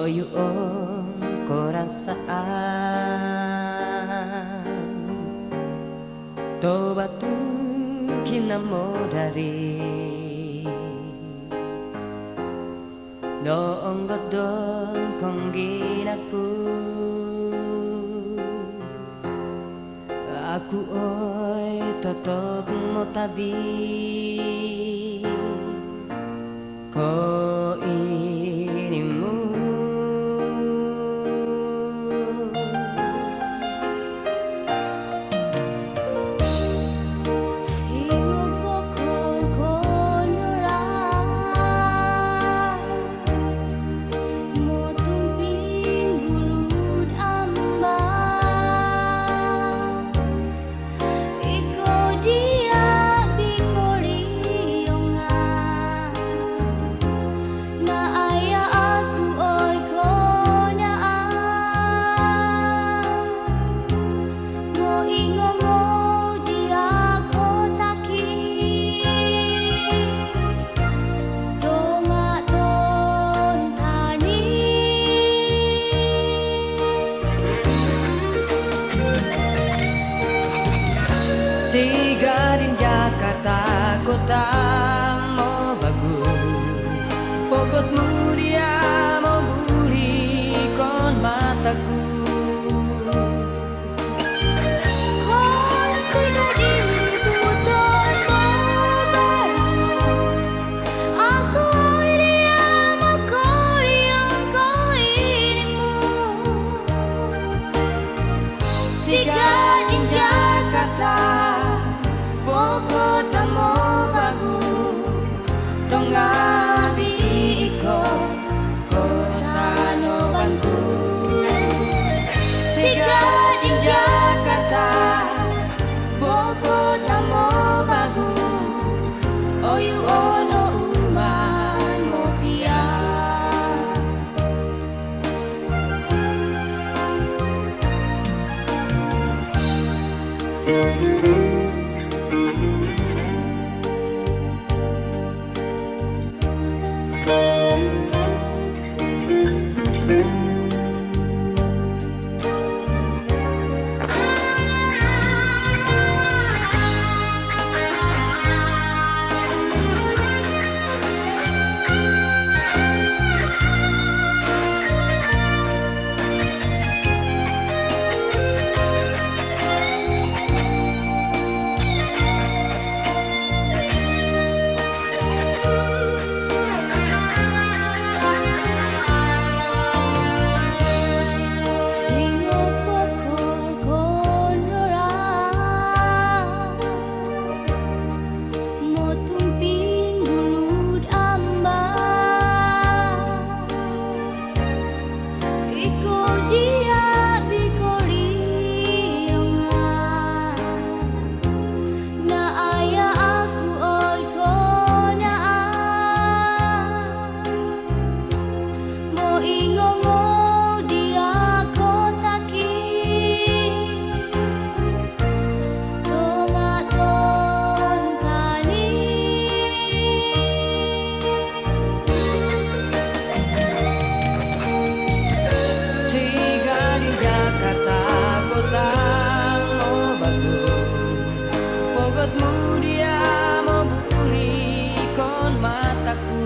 Oyuon korasaan Tobatu kinamodari Noong godon kong ginaku Aku oy totok mo tabi Ko inimu Sigarin Jakarta kota mau bagus Pogot muria mau buli kon mataku Sigarin Jakarta Pokota mo bagu Tongabi iko Kota no bangku Sigarin Jakarta Pokota mo bagu Oyu ono uman mo pia Jakarta kota mau bagus Pogot muria mau buli kon mataku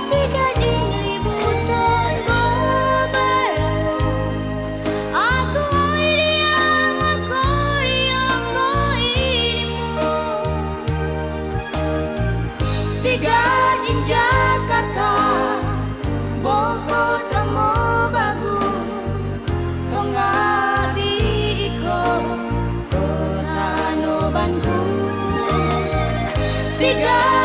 Sigarin libutan beberapa Aku iriang aku riang ko inimu Sigarin Jakarta Bogota mo bagu Tongabi iko Kota no Bandung Sigarin